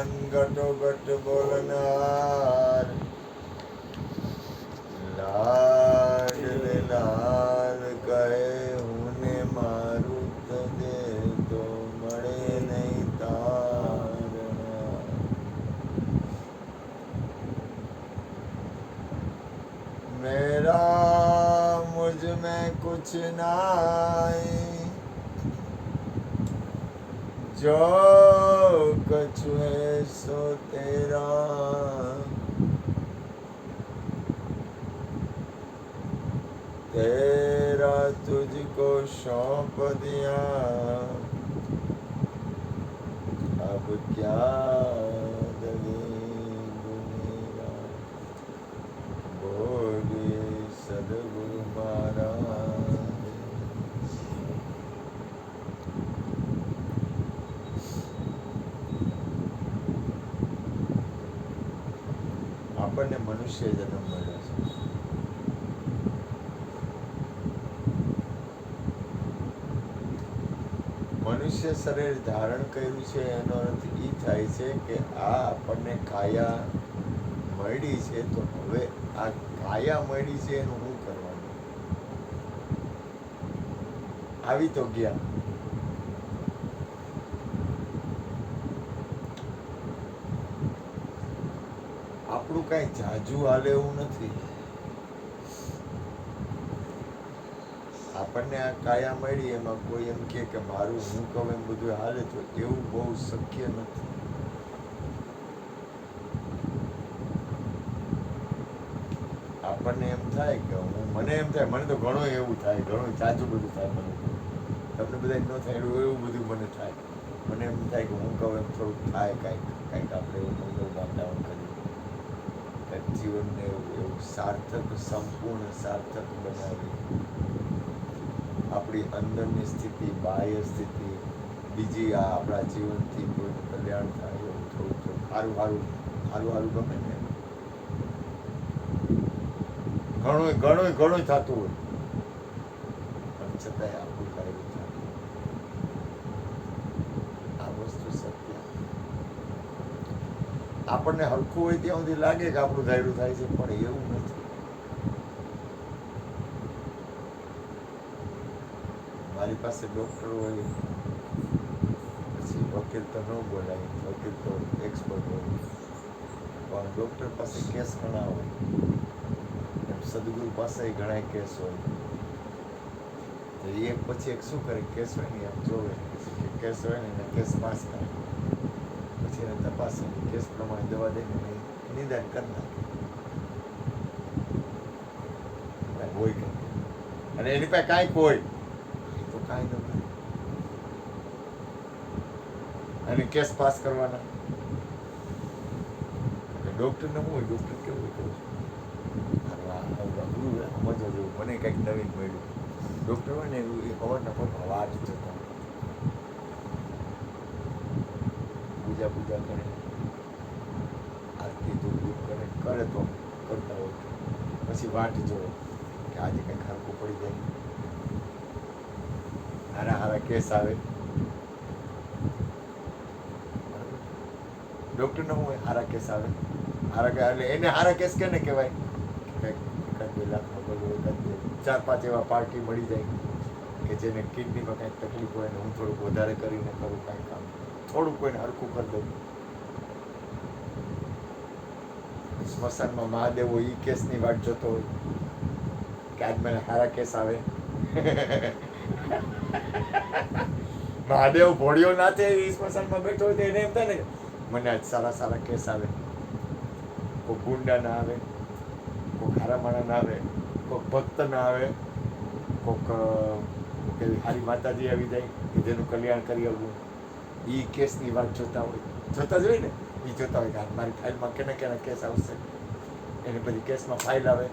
મન ઘટોઘટ બોલનાર લાડ રે લાલ કહે હું ને મારું તજે તો મળે નહીં તારણા मेरा मुझ में कुछ नाई जो कछु है सो तेरा तेरा तुझको सौंप दिया अब क्या दगे मेरा बोलिए सदगुरु महाराज આપણને મનુષ્ય જન્મ મળ્યો છે મનુષ્ય શરીર ધારણ કર્યું છે એનો અર્થ એ થાય છે કે આ આપણને કાયા મળી છે તો હવે આ કાયા મળી છે એનું શું કરવાનું આવી તો ગયા આપણું કઈ જાજુ હાલે એવું નથી આપણને આ કાયા મળી એમાં કોઈ એમ કે મારું હું કહું એમ બધું હાલે તો એવું બહુ શક્ય નથી આપણને એમ થાય કે મને એમ થાય મને તો ઘણું એવું થાય ઘણું જાજુ બધું થાય મને તમને બધા ન થાય એવું બધું મને થાય મને એમ થાય કે હું કહું એમ થોડુંક થાય કાંઈક આપણે એવું મંગલ વાતાવરણ કરીએ જીવનને એવું સાર્થક સંપૂર્ણ સાર્થક બનાવી આપણી અંદરની સ્થિતિ બાહ્ય સ્થિતિ બીજી આ આપણા જીવનથી કોઈનું કલ્યાણ થાય એવું થોડું સારું ગમે ને ઘણું થતું હોય પણ છતાંય આપણું કાંઈ થતું આ વસ્તુ સત્ય આપણને હરખું હોય ત્યાં સુધી લાગે કે આપણું ધાર્યું થાય છે પણ એવું નથી મારી પાસે ડોક્ટર હોય પછી વકીલ તો ન બોલાય વકીલ તો એક્સપર્ટ હોય પણ ડોક્ટર પાસે કેસ ઘણા હોય સદગુરુ પાસે ઘણા કેસ હોય તો એક પછી એક શું કરે કેસ હોય ને એમ જોવે કેસ હોય ને એને કેસ પાસ કરે પછી એને તપાસે કેસ પ્રમાણે દવા દઈને નિદાન કરી નાખે હોય કે અને એની પાસે કાંઈક હોય તો કાંઈ ન કરે અને કેસ પાસ કરવાના ડોક્ટર ને હું હોય ડોક્ટર કેવું હોય સમજવા જેવું મને કંઈક નવીન મળ્યું ડોક્ટર હોય ને એવું અવારનવાર વાત જતા પૂજા કરે આરતી ધૂપ કરે તો કરતા હોય પછી વાટ જોવે કે આજે કંઈક હરકું પડી જાય હારા કેસ આવે ડોક્ટર ને હું હારા કેસ આવે એટલે એને હારા કેસ કેને કહેવાય એકાદ 2 લાખનો બધો એકાદ 4-5 એવા પાર્ટી મળી જાય કે જેને કિડનીમાં કાંઈક તકલીફ હોય ને હું થોડુંક વધારે કરીને કરું કાંઈ કામ થોડુંક કોઈને હરખું કરી દઉં સ્મશાનમાં મહાદેવો ઈ કેસની વાટ જોતો હોય કે આજ મને સારા કેસ આવે મહાદેવ ભોળિયો નાથે ઈ સ્મશાનમાં બેઠો હોય તો એને એમ થાય ને મને આજ સારા કેસ આવે કોઈ ગુંડા ના આવે કોઈ ખારા માણા ના આવે કોઈ ભક્ત ના આવે કોઈક હારી માતાજી આવી જાય કે જેનું કલ્યાણ કરી આવવું ઈ કેસની વાત જોતા જ હોય ને એ જોતા હોય કે મારી ફાઇલમાં કેના કેસ આવશે એની બધી કેસમાં ફાઇલ આવે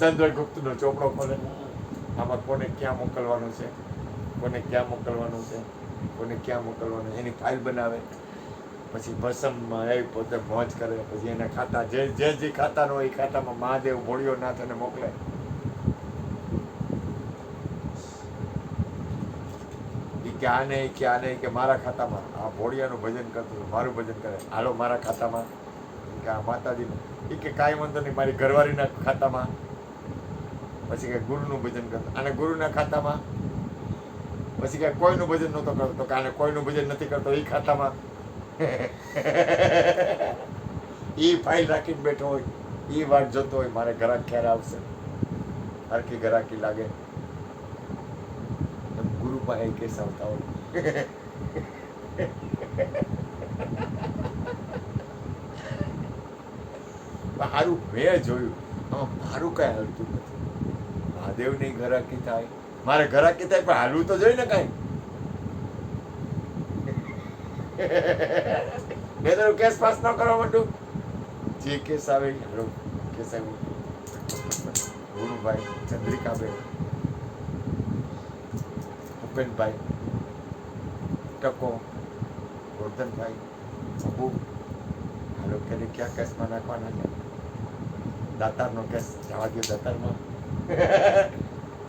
ચંદ્રગુપ્તનો ચોપડો ખોલે આમાં કોને ક્યાં મોકલવાનું છે કોને ક્યાં મોકલવાનું એની ફાઇલ બનાવે પછી ભસમમાં એ પોતે મોજ કરે પછી એના ખાતા જે ખાતાનો હોય એ ખાતામાં મહાદેવ ભોળિયો નાથ એને મોકલે કે આ નહીં કે આ નહીં કે મારા ખાતામાં આ ભોળિયાનું ભજન કરતું હતું, મારું ભજન કરે, હાલો મારા ખાતામાં, કે આ માતાજીનું, એ કે કાંઈ વાંધો નહીં મારી ઘરવાળીના ખાતામાં, પછી કે ગુરુનું ભજન કરતો, અને ગુરુના ખાતામાં, પછી કે કોઈનું ભજન નહોતો કરતો, તો કે આને કોઈનું ભજન નથી કરતો એ ખાતામાં. એ ફાઇલ રાખીને બેઠો હોય, એ વાટ જોતો હોય મારે ઘરાક ક્યારે આવશે, હરખી ઘરાકી લાગે, ગુરુ પાસે કેસ આવતા હોય. સારું મેં જોયું, મારું કઈ હાલતું નથી. મહાદેવની ઘરાકી થાય, મારે ઘરાકી થાય, પણ હાલવું તો જોઈએ ને કાંઈ. મેં તો કેસ પાસ ન કરવા માંડું, જે કેસ આવે હાલો કેસ આવ્યો, ગુરુભાઈ, ચંદ્રિકાબેન, ભૂપેનભાઈ, ટકો, ગોરધનભાઈ, અબુ, હાલો કે ક્યાં કેસમાં નાખવાના છે, દાતારનો કેસ જવા દો દાતારમાં,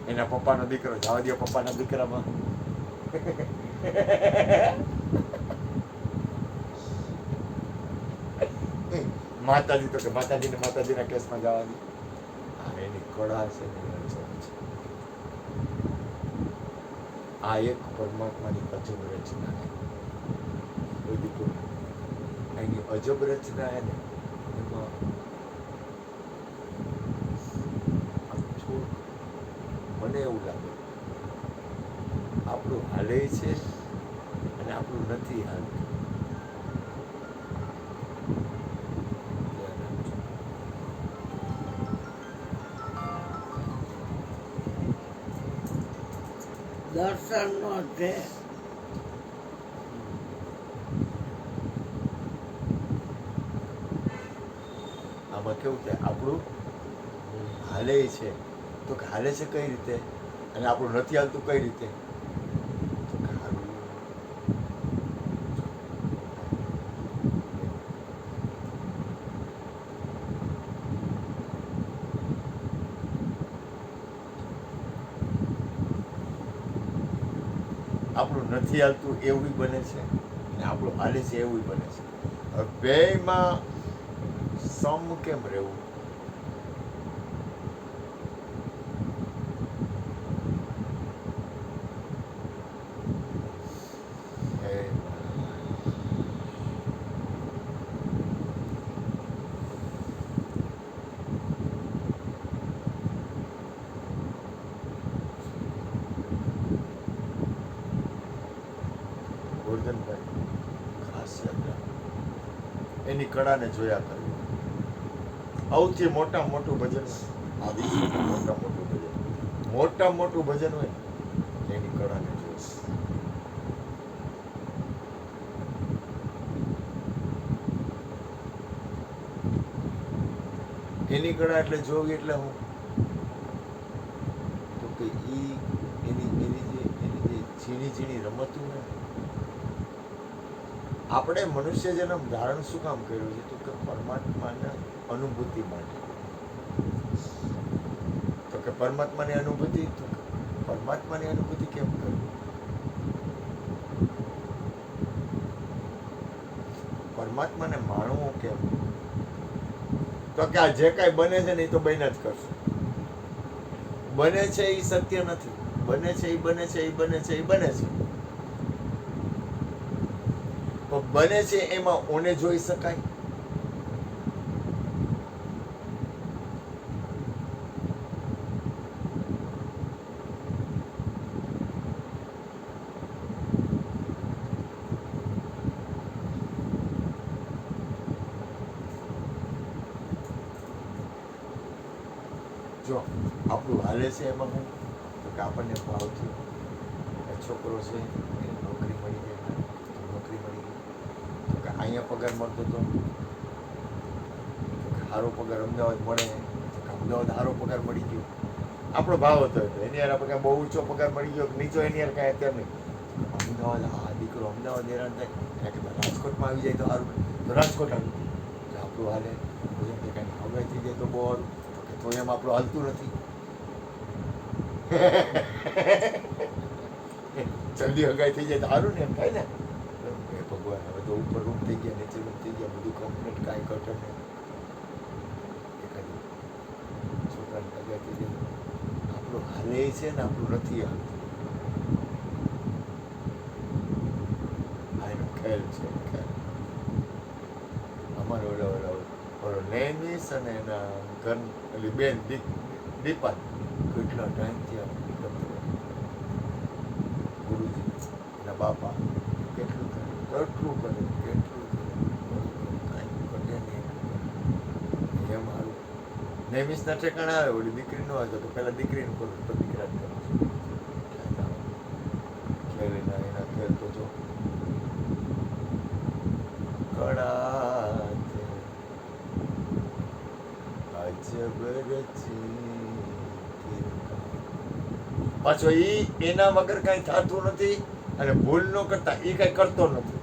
એના પપ્પાનો દીકરો જવા દો પપ્પાના દીકરામાં. માતાજી તો કે માતાજીને માતાજીના કેસમાં જવા દે. એની કળા છે, આ એક પરમાત્માની અજબ રચના છે. એની અજબ રચના છે ને, એમાં મને એવું લાગે આપણું હાલે છે અને આપણું નથી હાલતું. દર્શનનો છે. આમાં કેવું થાય, આપણું હાલે છે તો કે હાલે છે કઈ રીતે, અને આપણું નથી હાલતું કઈ રીતે, તો કે આપણું નથી હાલતું એવું બને છે, અને આપણું હાલે છે એવું બને છે. હવે બેયમાં સમ કેમ રહેવું? ગોરધનભાઈ, ખાસ યાદ રાખો, એની કળાને જોયા કરવી. સૌથી મોટામાં મોટું ભજન હોય, આ વિશ્વનું મોટામાં મોટું ભજન, મોટામાં મોટું ભજન હોય એની કળાને જોઈ. એની કળા એટલે જોવી એટલે હું તો કે એની જે ઝીણી ઝીણી રમતું ને, આપણે મનુષ્ય જન્મ ધારણ શું કામ કર્યું છે, તો કે પરમાત્માના અનુભૂતિ માટે. તો કે પરમાત્માની અનુભૂતિ, તો પરમાત્માની અનુભૂતિ કેમ કરવી? પરમાત્માને માણવું કેમ? તો કે આ જે કાંઈ બને છે ને એ તો બન્યા જ કરશે. બને છે એ સત્ય નથી, બને છે એ બને છે એ બને છે એ બને છે, તો બને છે એમાં ઓને જોઈ શકાય? જો આપણું હાલે છે એમાં હું તો કે આપણને ભાવ થયો, છોકરો છે એને નોકરી મળી જાય, નોકરી મળી ગઈ, તો કે અહીંયા પગાર મળતો હતો, તો કે સારો પગાર અમદાવાદ મળે, તો કે અમદાવાદ સારો પગાર મળી ગયો. આપણો ભાવ હતો એની યાર આપણે કાંઈ બહુ ઊંચો પગાર મળી ગયો, નીચો એની યાર કાંઈ અત્યારે નહીં. અમદાવાદ, હા દીકરો અમદાવાદ હેરાન થાય, એના કરતાં રાજકોટમાં આવી જાય તો સારું, તો રાજકોટ આવી જાય આપણું હાલે. કાંઈ હવે થઈ જાય તો બહુ સારું, તો એમ આપણું હાલતું નથી. ચલો જલ્દી હગાઈ થઈ જાય તો સારું ને એમ થાય ને એ ભગવાન હવે તો ઉપર રૂમ થઈ ગયા નીચે રૂમ થઈ ગયા બધું કમ્પ્લીટ કાંઈ ઘટે નહીં એકાદી છોકરાને હગાઈ થઈ જાય આપણું હાલે છે ને આપણું નથી હાલતું આ એનો ખેલ છે ખેલ અમારે ઓલો નેમિસ અને એના ઘર એટલે બેન દીપા કેટલા ટાઈમથી ગુરુજી એના બાપા કેટલું કરે કાંઈ ઘટે નહીં એમ હારું નેમિસના ઠેકાણે આવે ઓલી દીકરી ન આવે તો પહેલાં દીકરીનું કરું તો દીકરા જ કરું ખેલ એના ખેલ તો જો કડા પાછો એના વગર કઈ થતું નથી અને ભૂલ ન કરતા એ કઈ કરતો નથી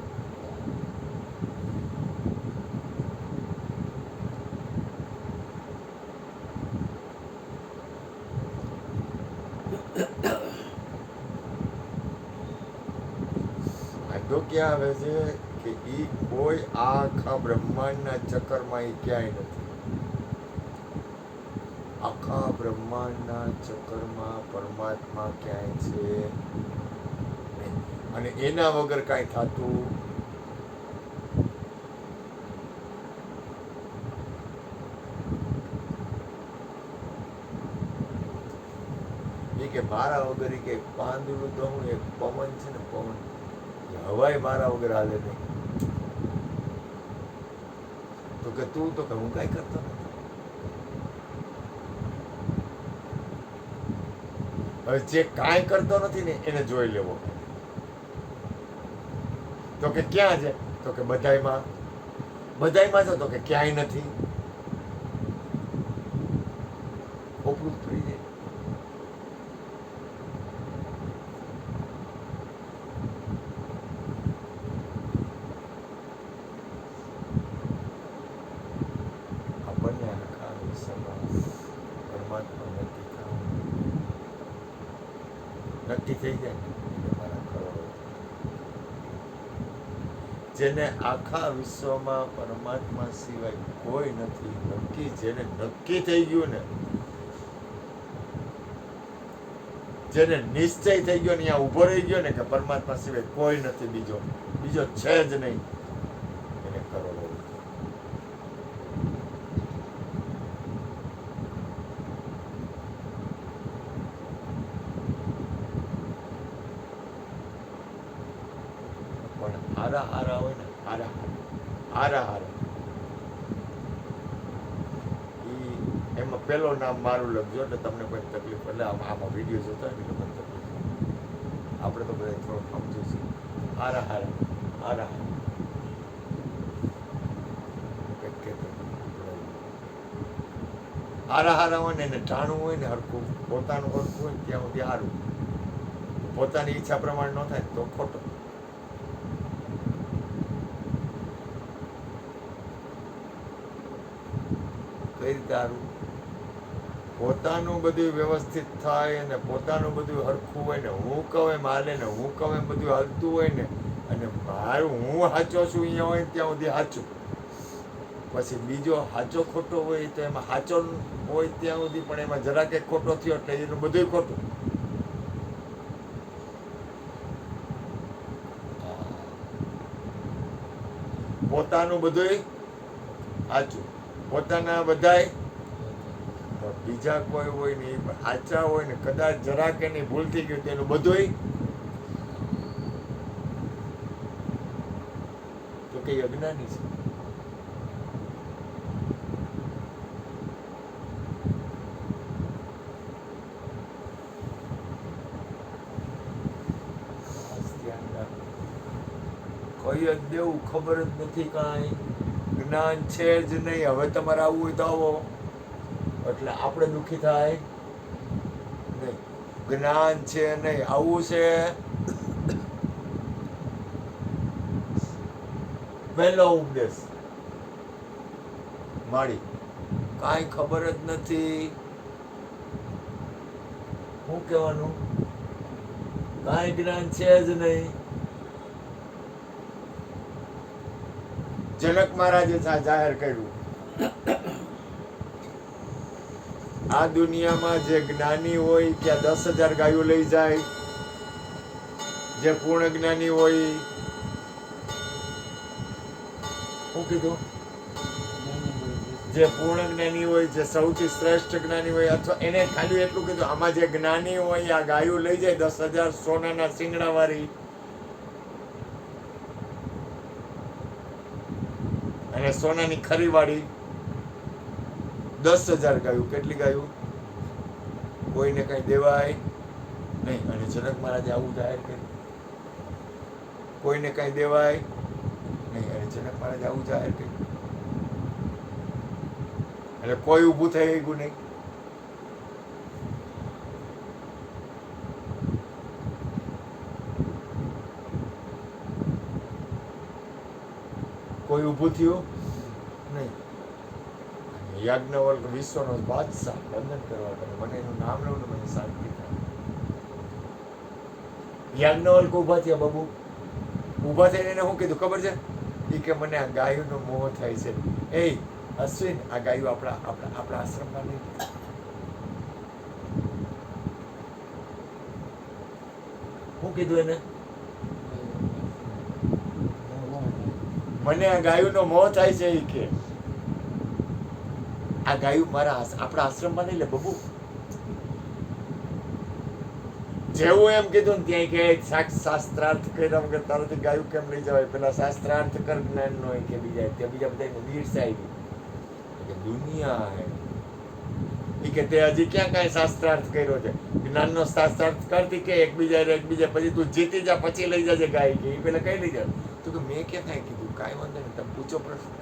વાંધો ક્યાં આવે છે કે ઈ કોઈ આખા બ્રહ્માંડના ચક્કરમાં ઈ ક્યાંય નથી આખા બ્રહ્માંડના ચક્કરમાં પરમાત્મા ક્યાંય છે નહીં. અને એના વગર કાંઈ થતું એ કે મારા વગર એ કે પાંદડું તો હું એક પવન છે ને પવન હવાય મારા વગર હાલે નહીં તો કે તું તો કે હું કાંઈ કરતો નથી. હવે જે કાંઈ કરતો નથી ને એને જોઈ લેવો તો કે ક્યાં છે તો કે બધાયમાં છે તો કે ક્યાંય નથી ખોપરું થઈ જાય આપણને આખા વિશ્વમાં પરમાત્મા નક્કી થઈ જાય એટલે મારા કરોડો જેને આખા વિશ્વમાં પરમાત્મા સિવાય કોઈ નથી નક્કી જેને નક્કી થઈ ગયું ને જેને નિશ્ચય થઈ ગયો ને અહીંયા ઊભો રહી ગયો ને કે પરમાત્મા સિવાય કોઈ નથી બીજો છે જ નહીં એને કરોડો હારા હોય ને હારા એમાં પેલો નામ મારું લખજો એટલે તમને કોઈ તકલીફ એટલે આમાં વિડીયો જોતા એટલે કોઈ તકલીફ આપણે તો બધા થોડો સમજુ છીએ હારા હોય ને એને ટાણું હોય ને હરખું પોતાનું હરખું હોય ને ત્યાં સુધી સારું પોતાની ઈચ્છા પ્રમાણે ન થાય તો ખોટો કઈ રીતે સારું પોતાનું બધું વ્યવસ્થિત થાય ને પોતાનું બધું હરખું હોય ને હું કહું એમ હાલે ને હું કહું એમ બધું હાલતું હોય ને અને મારું હું સાચો છું અહીંયા હોય ત્યાં સુધી સાચું પછી બીજો સાચો ખોટો હોય તો એમાં સાચો હોય ત્યાં સુધી પણ એમાં જરાક એક ખોટો થયો એટલે એનું બધું ખોટું પોતાનું બધું સાચું પોતાના બધાય બીજા કોઈ હોય ને સાચા હોય ને કદાચ જરાક એની ભૂલ થઈ ગયું તેનું બધું તો કે અજ્ઞાની છે કઈ જ દેવું ખબર જ નથી કાંઈ જ્ઞાન છે જ નહીં હવે તમારે આવવું હોય તો આવો એટલે આપણે દુઃખી થાય નહીં જ્ઞાન છે નહીં આવું છે પહેલો ઉપદેશ માડી કાંઈ ખબર જ નથી શું કહેવાનું કાંઈ જ્ઞાન છે જ નહીં. જનક મહારાજે જાહેર કર્યું, આ દુનિયામાં જે જ્ઞાની હોય ત્યાં 10,000 ગાયો લઈ જાય, જે પૂર્ણ જ્ઞાની હોય, શું કીધું, જે પૂર્ણ જ્ઞાની હોય, જે સૌથી શ્રેષ્ઠ જ્ઞાની હોય, અથવા એને ખાલી એટલું કીધું, આમાં જે જ્ઞાની હોય આ ગાયો લઈ જાય 10,000 સોનાના શિંગડા વાળી, અને સોનાની ખરી વાળી 10,000 ગાયું. કેટલી ગાયું? કોઈને કઈ દેવાય નહીં. અને જનક મહારાજે આવું જાહેર કર્યું, કોઈને કઈ દેવાય નહીં. અને જનક મહારાજે આવું જાહેર કર્યું, એટલે કોઈ ઊભું થઈ ગયું નહીં. કોઈ ઊભું થયું નહીં. યાજ્ઞવલ્ક વિશ્વનો બાદશાહ વંદન કરવા કરે, મને એનું નામ લઉં ને મને શાંતિ થાય. યાજ્ઞવલ્ક ઊભા થયા. બાબુ ઊભા થઈને એને શું કીધું ખબર છે? એ કે મને આ ગાયોનો મોહ થાય છે. એ અશ્વિન, આ ગાયો આપણા આશ્રમમાં નહીં. શું કીધું એને? મને આ ગાયોનો મોહ થાય છે. એ કે આ ગાયું આપણા આશ્રમમાં નહીં લે બબુ. જેવું એમ કીધું ને ત્યાં કે શાસ્ત્રાર્થ કર્યા વગર તારાથી ગાયું કેમ લઈ જવાય? પેલા શાસ્ત્રાર્થ કર જ્ઞાન નો કે બીજા બધા ઈર્ષાઈ કે દુનિયા હે. ઈ કે તે હજી ક્યાં કાંઈ શાસ્ત્રાર્થ કર્યો છે? જ્ઞાનનો શાસ્ત્રાર્થ કરતી કે એકબીજા પછી તું જીતી જા પછી લઈ જજે ગાય કે એ પેલા કઈ લઈ જાય. તો કે મેં ક્યાં કાંઈ કીધું? કાંઈ વાંધો નહીં, તમે પૂછો પ્રશ્ન.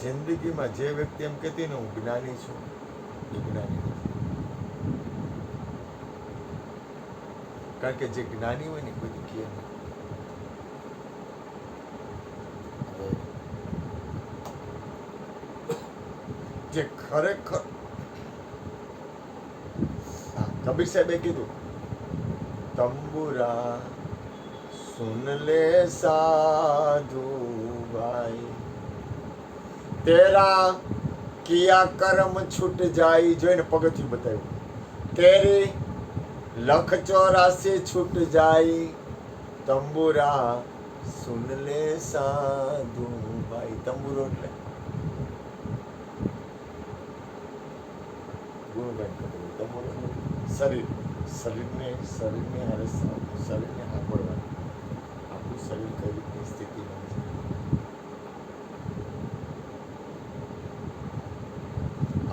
જિંદગીમાં જે વ્યક્તિ એમ કહેતી ને હું જ્ઞાની છું, એ જ્ઞાની નથી. કારણ કે જે જ્ઞાની હોય ને કોઈ કહે નહીં. જે ખરેખર કબીર સાહેબે કીધું, તંબુરા સુન લે સાધુ ભાઈ, તેરા કિયા કર્મ છૂટ જાય. જોઈને પગથિયું બતાવ્યું. તેરી લખ 84 છૂટ જાય, તંબુરા સુન લે સાધુ ભાઈ. તંબુરો એટલે ગુણગાન કરવું. તંબુરો શરીરને હારે શરીરને સાંભળવાનું. આપણું શરીર કઈ રીતની સ્થિતિમાં છે,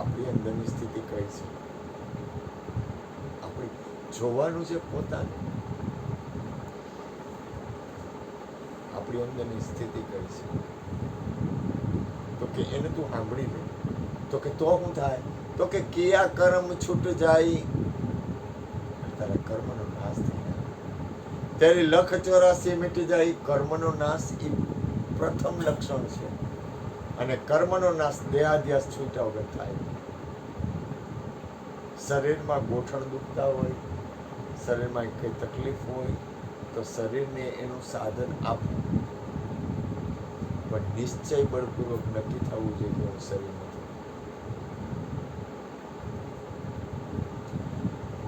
આપણી અંદરની સ્થિતિ કઈ છે, આપણે જોવાનું છે પોતાને. આપણી અંદરની સ્થિતિ કઈ છે, તો કે એને તું સાંભળી લે. તો કે તો શું થાય? તો કે કિયા કર્મ છૂટ જાય, તારા કર્મનો નાશ થઈ જાય. તેરી લખ 84 મીટી જાય. કર્મનો નાશ એ પ્રથમ લક્ષણ છે. અને કર્મનો નાશ દેહાધ્યાસ છૂટ્યા વગર થાય. શરીરમાં ગોઠણ દુખતા હોય, શરીરમાં કઈ તકલીફ હોય, તો શરીરને એનું સાધન આપવું, પણ નિશ્ચય બળપૂર્વક નક્કી થવું જોઈએ કે હું શરીર નથી.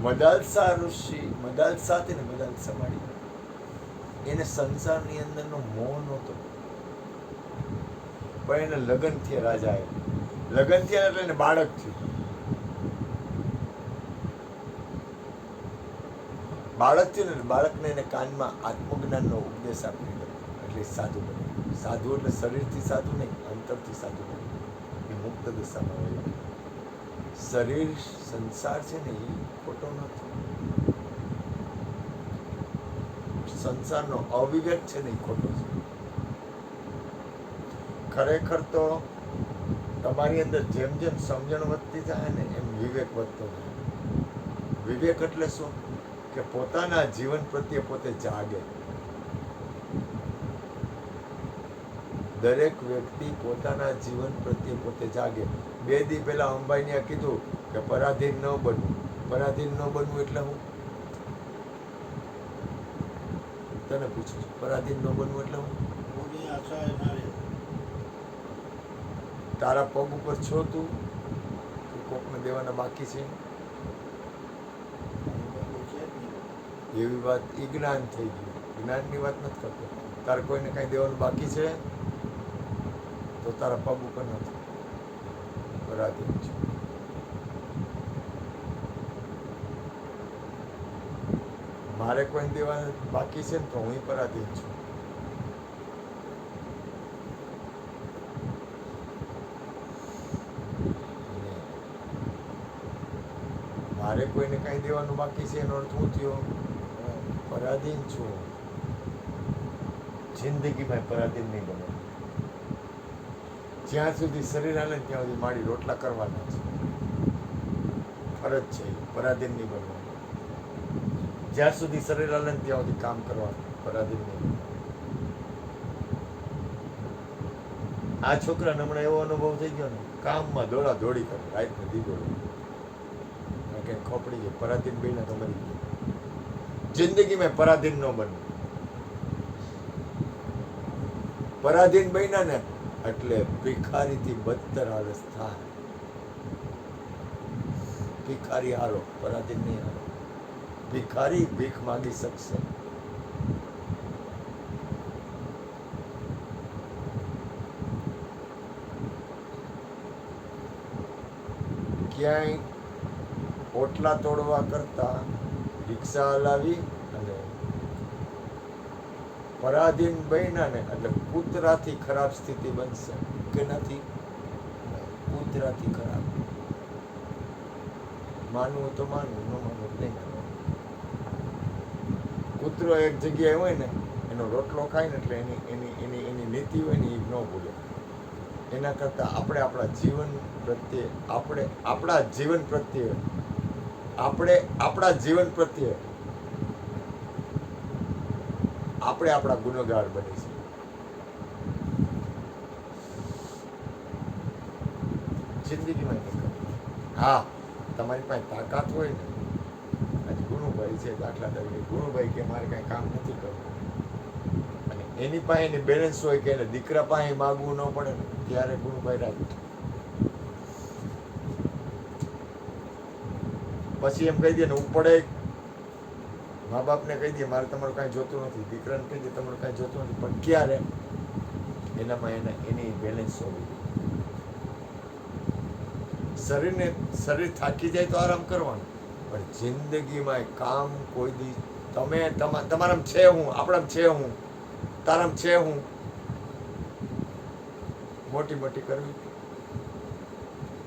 મદાલસા ઋષિ, મદાલસા હતી ને, મદાલસા માડી, એને સંસારની અંદરનો મોહ નહોતો, પણ એને લગ્ન થયા. રાજાએ લગ્ન થયા એટલે એને બાળક થયું. બાળક થયું ને, બાળકને એને કાનમાં આત્મજ્ઞાનનો ઉપદેશ આપી દીધો, એટલે સાધુ બને. સાધુ એટલે શરીરથી સાધુ નહીં, અંતરથી સાધુ બને. એ મુક્ત દશામાં હોય. શરીર સંસાર છે ને એ ખોટો નથી. સંસારનો અવિવેક છે ને એ ખોટો છે. ખરેખર તો તમારી અંદર જેમ જેમ સમજણ વધતી જાય ને એમ વિવેક વધતો જાય. વિવેક એટલે શું? કે પોતાના જીવન પ્રત્યે પોતે જાગે. દરેક વ્યક્તિ પોતાના જીવન પ્રત્યે પોતે જાગે. 2 દી પહેલા અંબાણીએ કીધું કે પરાધીન ન બનવું. પરાધીન ન બનવું એટલે હું તને પૂછું છું, પરાધીન ન બનવું એટલે હું? કોની આશાએ ના રહે. તારા પગ ઉપર છો તું કે કોકને દેવાના બાકી છે? કોઈ છે જ નહીં. એવી વાત ઈ જ્ઞાન થઈ ગયું. જ્ઞાનની વાત નથી કરતો. તારે કોઈને કાંઈ દેવાનું બાકી છે તો તારા પગ ઉપર નથી, પરાધીન છે. મારે કોઈને દેવાનું બાકી છે ને તો હું પરાધીન છું. મારે કોઈને કાંઈ દેવાનું બાકી છે એનો અર્થ શું થયો? પરાધીન છું. જિંદગીમાં પરાધીન નહીં બને. જ્યાં સુધી શરીર હાલે ને ત્યાં સુધી મારી રોટલા કરવાના છે. ફરજ છે, પરાધીન નહીં બનવાનું. જ્યાં સુધી શરીર હાલે ને ત્યાં સુધી કામ કરવાનું, પરાધીન નહીં બનવાનું. આ છોકરાને હમણાં એવો અનુભવ થઈ ગયો ને, કામમાં દોડા દોડી કરે, રાતને દી દોડે. કે ખોપડી ગઈ, પરાધીન બન્યા તો મરી ગઈ. જિંદગીમાં પરાધીન ન બનવું. પરાધીન બન્યા ને એટલે ભિખારીથી બદતર હાલત થાય. ભિખારી હારો, પરાધીન નહીં હારો. ભિખારી ભીખ માગી શકશે. ક્યાંય ઓટલા તોડવા કરતા રિક્ષા હલાવી અને પરાધીન બન્યા ને એટલે કૂતરાથી ખરાબ સ્થિતિ બનશે. કે નથી? કૂતરાથી ખરાબ. માનવું તો માનવું, ન માનવું નહીં માનવું. કૂતરો એક જગ્યાએ હોય ને, એનો રોટલો ખાય ને એટલે એની નીતિ હોય ને એ ન ભૂલે. એના કરતાં આપણે આપણા જીવન પ્રત્યે આપણે આપણા જીવન પ્રત્યે આપણા ગુનેગાર બની છે. જિંદગીમાં નહીં કરવું. હા, તમારી પાસે તાકાત હોય ને, આજે ગુણુભાઈ છે દાખલા તરીકે, ગુણુભાઈ કે મારે કાંઈ કામ નથી કરવું અને એની પાસે એની બેલેન્સ હોય કે એને દીકરા પાસે માગવું ન પડે ને, ત્યારે ગુણુભાઈ રાજી. પછી એમ કહી દે ને ઉપડે, મા બાપને કહી દે મારે તમારું કાંઈ જોતું નથી, દીકરાને કહી દે તમારું કાંઈ જોતું નથી, પણ ક્યારે એનામાં એની બેલેન્સ હોવી. શરીર થાકી જાય તો આરામ કરવાનો, પણ જિંદગીમાં કામ કોઈ દી તમે તમારામાં છે હું, આપણામાં છે હું, તારામાં છે હું, મોટી મોટી કરવી,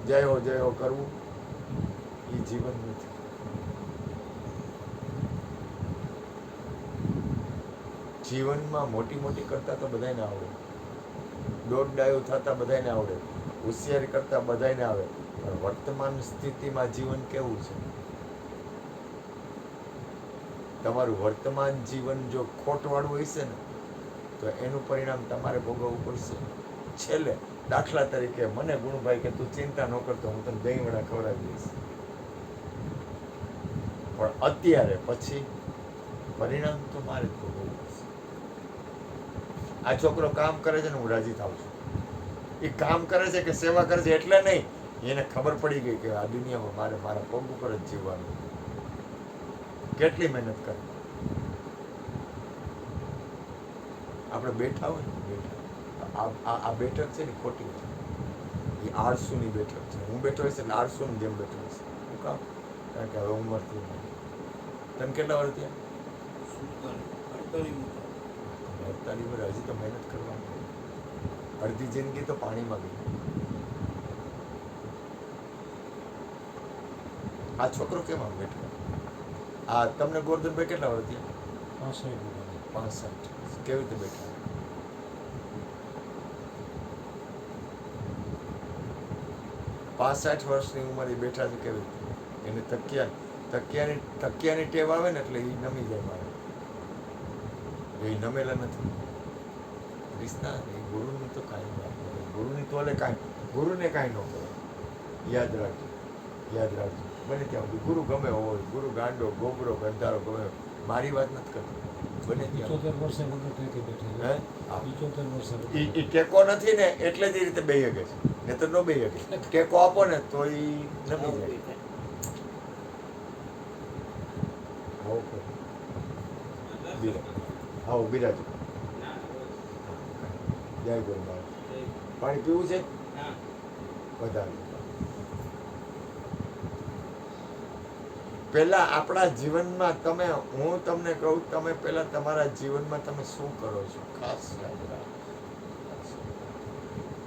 જય હો કરવું, એ જીવન નથી. જીવનમાં મોટી મોટી કરતા તો બધાને આવડે, દોઢ ડાયો થતા બધાને આવડે, હોશિયારી કરતા બધાને આવે, પણ વર્તમાન સ્થિતિમાં જીવન કેવું છે? તમારું વર્તમાન જીવન જો ખોટવાળું હશે ને તો એનું પરિણામ તમારે ભોગવવું પડશે. છેલ્લે દાખલા તરીકે મને ગુણભાઈ કે તું ચિંતા ન કરતો, હું તને દહીં વડા ખવડાવી દઈશ, પણ અત્યારે પછી પરિણામ તો મારે જ ભોગવવું પડશે. આ છોકરો કામ કરે છે ને હું રાજી થાઉં છું. એ કામ કરે છે કે સેવા કરે છે એટલે નહીં, એને ખબર પડી ગઈ કે આ દુનિયામાં મારે મારા પગ ઉપર જ જીવવાનું. કેટલી મહેનત કરે. આપણે બેઠા હોય ને, આ બેઠક છે ને ખોટી છે, એ આળસુની બેઠક છે. હું બેઠો હશે એટલે આળસુની જેમ બેઠો હશે. શું કામ? કારણ કે હવે ઉંમર થઈ ગઈ. તને કેટલા વર્ષ થયા? 48 વર્ષ. હજી તો મહેનત કરવાની. અડધી જિંદગી તો પાણીમાં ગઈ. આ છોકરો કેમ આમ બેઠો? આ તમને ગોરધનભાઈ કેટલા વર્ષ થયા? 65. કેવી રીતે બેઠા? 65 વર્ષની ઉંમરે બેઠા છે કેવી રીતે? એને તકિયાની ટેવ આવે ને એટલે એ નમી જાય મારે. એ નમેલા નથી. રીસના એ ગુરુની તો કાંઈ વાત નહીં. ગુરુની તો ગુરુને કાંઈ ન કરે. યાદ રાખજો. બને ત્યાં સુધી ગુરુ ગમે હોય, ગુરુ ગાંડો, ગોબરો, ગંધારો ગમે, મારી વાત નથી કરતો. બને ત્યાં 75 વર્ષે વગર ટેકે બેઠે છે. હે? હા. 75 વર્ષે વગર. એ ટેકો નથી ને એટલે જ એ રીતે બે શકે છે, ને તો ન બે શકે. ટેકો આપો ને તો એ નમી જાય. આવો કરો. આવો બિરાજો. જય ગુરુ મહારાજ. પાણી પીવું છે? વધારે. પહેલા આપણા જીવનમાં હું તમને કહું, તમે પહેલા તમારા જીવનમાં તમે શું કરો છો ખાસ યાદ રાખો.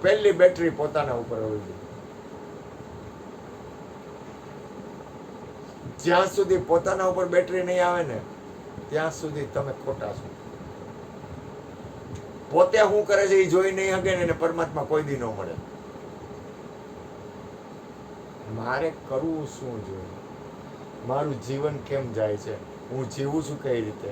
પહેલી બેટરી પોતાના ઉપર હોવી જોઈએ. જ્યાં સુધી પોતાના ઉપર બેટરી નહીં આવે ને ત્યાં સુધી તમે ખોટા છો. પોતે શું કરે છે એ જોઈ નહીં શકે ને એને પરમાત્મા કોઈ દી ન મળે. મારે કરવું શું જોઈએ, મારું જીવન કેમ જાય છે, હું જીવું છું કઈ રીતે,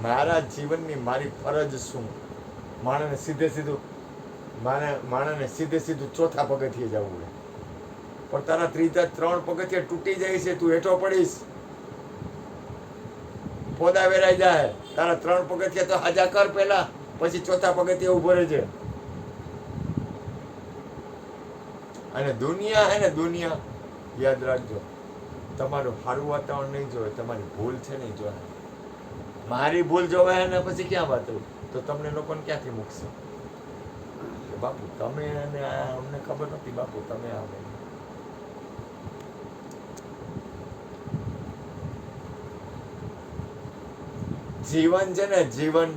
મારા જીવનની મારી ફરજ શું. માણસને સીધે ચોથા પગથિયે જવું હોય પણ તારા ત્રીજા 3 પગથિયા તૂટી જાય છે, તું હેઠો પડીશ, પોદા વેરાઈ જાય. તારા 3 પગથિયા તો હાજા કર પેલા, પછી ચોથા પગથિયે ઉભો રહેજે. અને દુનિયા હે ને, દુનિયા યાદ રાખજો, તમારું સારું વાતાવરણ નહીં જોવે, તમારી ભૂલ છે નહીં જોવે. મારી ભૂલ જોવે ને પછી ક્યાં વાત હોય, તો તમને લોકોને ક્યાંથી મૂકશે? બાપુ તમે અને અમને ખબર નથી, બાપુ તમે આવે. જીવન છે ને, જીવન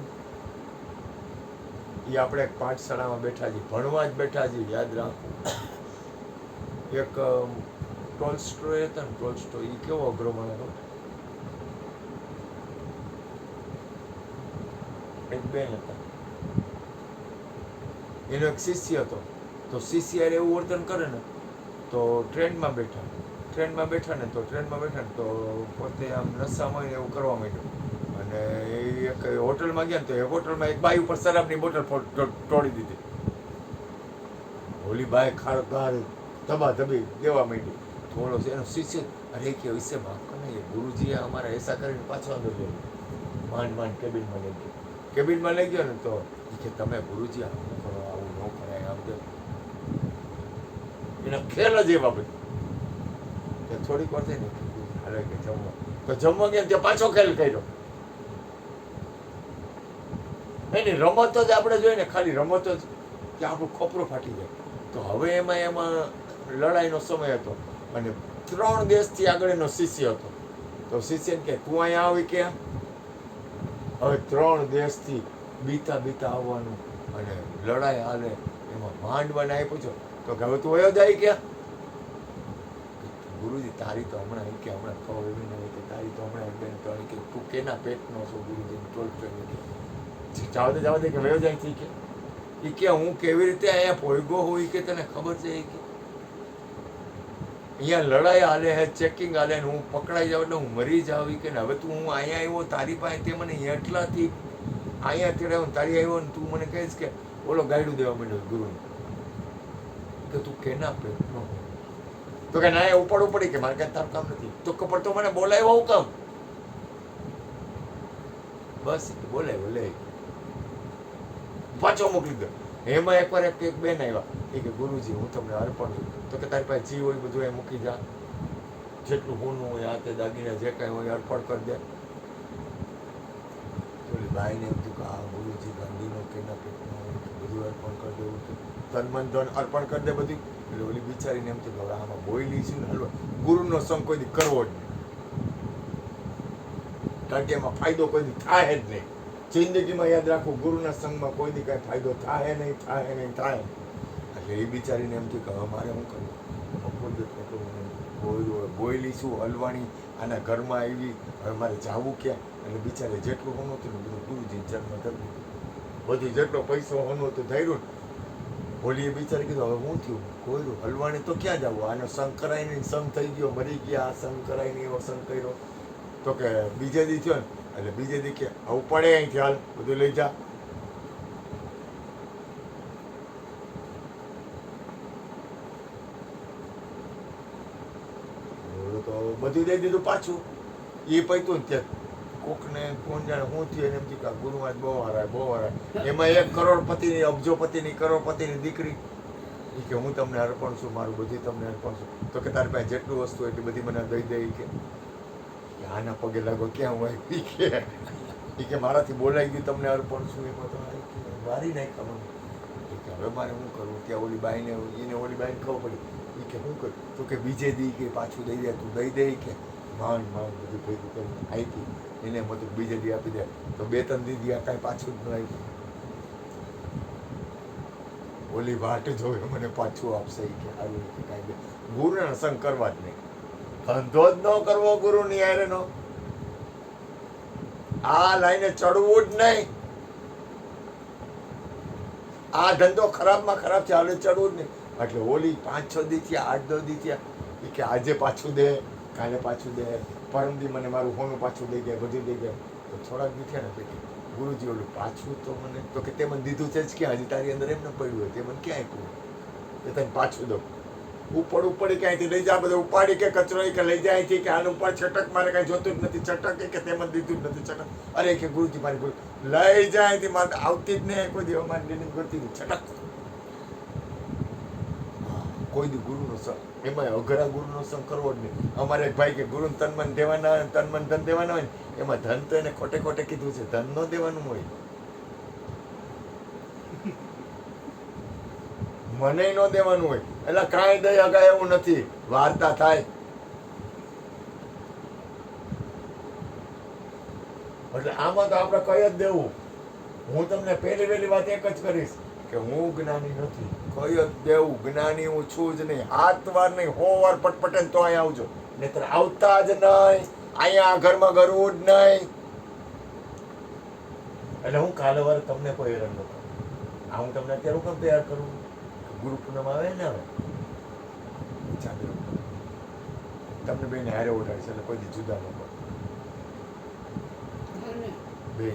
એ આપણે એક પાઠશાળામાં બેઠા છીએ, ભણવા જ બેઠા છીએ. યાદ રાખો, એક ટોલ્સ્ટોય હતા ને, ટોલ્સ્ટોય એ કેવો અઘરો માણસ. એક બેન હતા, એનો એક શિષ્ય હતો. તો શિષ્ય એવું વર્તન કરે ને તો ટ્રેનમાં બેઠા ને તો પોતે આમ નશામાં એવું કરવા માંડ્યું. અને એ એક હોટલમાં ગયા ને તો એ હોટલમાં એક બાઈ ઉપર શરાબની બોટલ તોડી દીધી. ઓલી બાઈ ખાર ધબાધબી દેવા માંડી. થોડો એનો શિષ્ય, અરે કે વિશે માફ કરે, ગુરુજીએ અમારા એસા કરીને પાછો અંદર જોયું. માંડ કેબિનમાં લઈ ગયો ને તો કે તમે ગુરુજી આવું કરો, આવું ન કરાય, આમ તો એના ખેલ જ એવા બધું. થોડીક વાર થઈ ને હાલે કે જમવા ગયા ત્યાં પાછો ખેલ કર્યો. નહીં રમતો જ આપણે જોઈએ ને, ખાલી રમતો જ કે આપણું ખોપરું ફાટી જાય. તો હવે એમાં લડાઈનો સમય હતો અને 3 દેશથી આગળનો શિષ્ય હતો. તો શિષ્યને કે તું અહીંયા આવી ક્યાં? હવે 3 દેશથી બીતા આવવાનું અને લડાઈ હાલે, એમાં માંડવાને આપ્યો છો તો કે હવે તું વયો જાય ક્યાં? ગુરુજી તારી તો હમણાં કે હમણાં ખબર એવી નહીં કે તારી તો હમણાં બેન તો કે તું કેના પેટનો છો? ગુરુજીને જવા દે કે વયો જાય છે કે હું કેવી રીતે અહીંયા પોયગો હોય કે તને ખબર છે કે અહીંયા લડાઈ હાલે હે, ચેકિંગ હાલે ને હું પકડાઈ જાઉં એટલે હું મરી જાવ કે હવે તું હું અહીંયા આવ્યો તારી પાસે, તે મને એટલાથી અહીંયા તેડાવ્યો તારી આવ્યો ને તું મને કહીશ કે ઓલો ગાયડું દેવા માંડ્યો ગુરુને કે તું કેના પેટનો? તો કે ના એ ઉપાડવું પડી કે મારે કાંઈ તારું કામ નથી. તો કપડ તો મને બોલાવ્યો હું કામ? બસ બોલાવ્યો લે પાછો મોકલી દો. એમાં એકવાર એક બેન આવ્યા, એ કે ગુરુજી હું તમને અર્પણ છું. તો કે તારી પાસે જી હોય બધું એ મૂકી જા, જેટલું હોનું હોય આ તે દાગીના જે કાંઈ હોય અર્પણ કરી દે. તો બાઈને એમ થયું કે આ ગુરુજી ગાંધીનો કેના પેટનો બધું અર્પણ કરી દેવું, તન મન ધન અર્પણ કરી દે બધું. એટલે ઓલી બિચારીને એમ થયું કે હવે આમાં બોયલી છું ને હલવા, ગુરુનો સંગ કોઈ દી કરવો જ નહીં, કારણ કે એમાં ફાયદો કોઈ દી થાય જ નહીં. જિંદગીમાં યાદ રાખવું, ગુરુના સંગમાં કોઈ દી કાંઈ ફાયદો થાય નહીં. એટલે એ બિચારીને એમ થયું કે હવે મારે શું કરવું, બોયલી શું હલવાણી, આના ઘરમાં આવી, હવે મારે જવું ક્યાં? એટલે બિચારે જેટલું હોનું હતું ને બધું ગુરુજી ચરણ ધરી દીધું. બધું જેટલો પૈસો હોનો તો ધૈર્યું હોલીએ બિચારી કીધું હવે હું થયું કોયરું હલવાણી તો ક્યાં જવું આનો સંગ કરાય નહીં સંગ થઈ ગયો મરી ગયા આ સંગ કરાય નહીં એવો સંગ કર્યો તો કે બીજે દી થયો ને એટલે બીજે દી કે આવું પડે અહીંથી હાલ બધું લઈ જા તો બધું દઈ દીધું પાછું એ પૈતું ને ત્યાં કોકને કોણ જાણે શું થયું એને એમ થયું કે આ ગુરુમાં બહુ હારા એમાં 1 કરોડપતિની અબજોપતિની કરોડપતિની દીકરી એ કે હું તમને અર્પણ છું મારું બધું તમને અર્પણ છું તો કે તારી પાસે જેટલું વસ્તુ એટલી બધી મને દઈ દે કે આના પગે લાગો ક્યાં હોય એ કે મારાથી બોલાઈ ગયું તમને અર્પણ છું એમાં તો મારી નાખ્યા મને કે હવે મારે શું કરવું ત્યાં ઓલી બાઈને એને ઓલી બાઈને ખબર પડી એ કે શું કરું તો કે બીજે દી કે પાછું દઈ દે તું દઈ દે કે માંડ બધું ભેગું કરીને આવી એને મતું બીજે દી આપી દે તો 2-3 દી આ કાંઈ પાછું જ ન આવ્યું ઓલી વાટ જોવે મને પાછું આપશે કે આવી કે કાંઈ ગુરુના સંગ કરવા જ નહીં ધંધો જ ન કરવો ગુરુની હારેનો આ લાઈને ચડવું જ નહીં આ ધંધો ખરાબમાં ખરાબ છે હાલે ચડવું જ નહીં એટલે ઓલી 5-6 દી થયા 8-10 દી થયા એ કે આજે પાછું દે કાલે પાછું દે પરમદી મને મારું હોનું પાછું દઈ ગયા બધું દઈ ગયા તો થોડાક દી થયા ને પછી ગુરુજી ઓલું પાછું તો મને તો કે તે મને દીધું છે જ ક્યાં હજી તારી અંદર એમ ન પડ્યું હોય તે મને ક્યાં આપ્યું એ તને પાછું દઉં ઉપડી ક્યાંયથી લઈ જા બધા ઉપાડી કે કચરો કે લઈ જાય છે કે આનું ઉપર છટક મારે કાંઈ જોતું જ નથી છટક કે તે મને દીધું જ નથી છટક અરે કે ગુરુજી મારી ભૂલ લઈ જાય તે મારે આવતી જ નહીં કોઈ દિવસ મારી દીદી કરતી હતી છટક કોઈ દી ગુરુનો સંગ એમાં અઘરા ગુરુનો સંગ કરવો જ નહીં અમારે એક ભાઈ કે ગુરુ તન મન દેવાના તન મન ધન દેવાના હોય ને એમાં ધન તો એને ખોટે ખોટે કીધું છે ધન ન દેવાનું હોય મને ન દેવાનું હોય એટલે કાંઈ દઈ અગાય એવું નથી વાર્તા થાય એટલે આમાં તો આપણે કઈ જ દેવું હું તમને પહેલી વહેલી વાત એક જ કરીશ કે હું જ્ઞાની નથી કઈ જ દેવું જ્ઞાની હું છું જ નહીં 7 વાર નહીં 100 વાર પટપટે તો અહીંયા આવજો નહીતર આવતા જ નહીં અહીંયા ઘરમાં ગરવું જ નહીં એટલે હું કાલે વાર તમને કોઈ હેરાન ન કરું આ હું તમને અત્યારે હું કેમ તૈયાર કરું ગુરુ પૂનમ આવે ને હવે ચાલો તમને બેને હારે ઓઢાડશે એટલે કોઈ દી જુદા ન પડે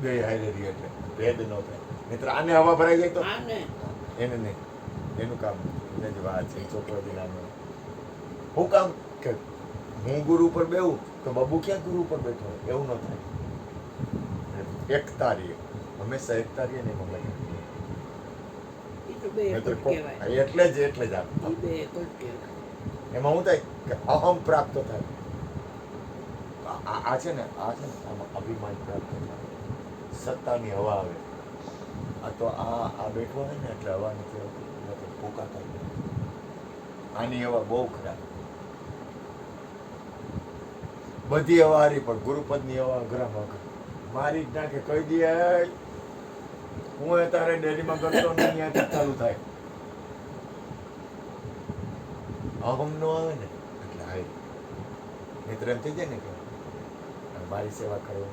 બે હારે રહી એટલે ભેદ ન થાય નહીતર આને હવા ભરાઈ જાય તો એને નહીં એનું કામ એને જ વાત છે છોકરો દિલાનો હું કામ કે હું ગુરુ ઉપર બેહું તો બાબુ ક્યાં ગુરુ ઉપર બેઠો હોય એવું ન થાય એકતા રહીએ હંમેશા એકતા રહીએ ને એમાં મજા એટલે જ એમાં શું થાય કે અહમ પ્રાપ્ત થાય આ છે ને આમાં અભિમાન પ્રાપ્ત થાય સત્તાની હવા આવે આ તો આ બેઠો હોય ને એટલે હવા નથી આવતી ભૂકા થાય આની હવા બહુ ખરાબ બધી હવા હારી પણ ગુરુપદની હવા અઘરામાં મારી જ નાખે કહી દે હું તારે ડેરીમાં કરતો નહીં ત્યાંથી ચાલુ થાય અહમ નો આવે ને એટલે હાય મિત્ર એમ થઈ જાય ને કે મારી સેવા કરો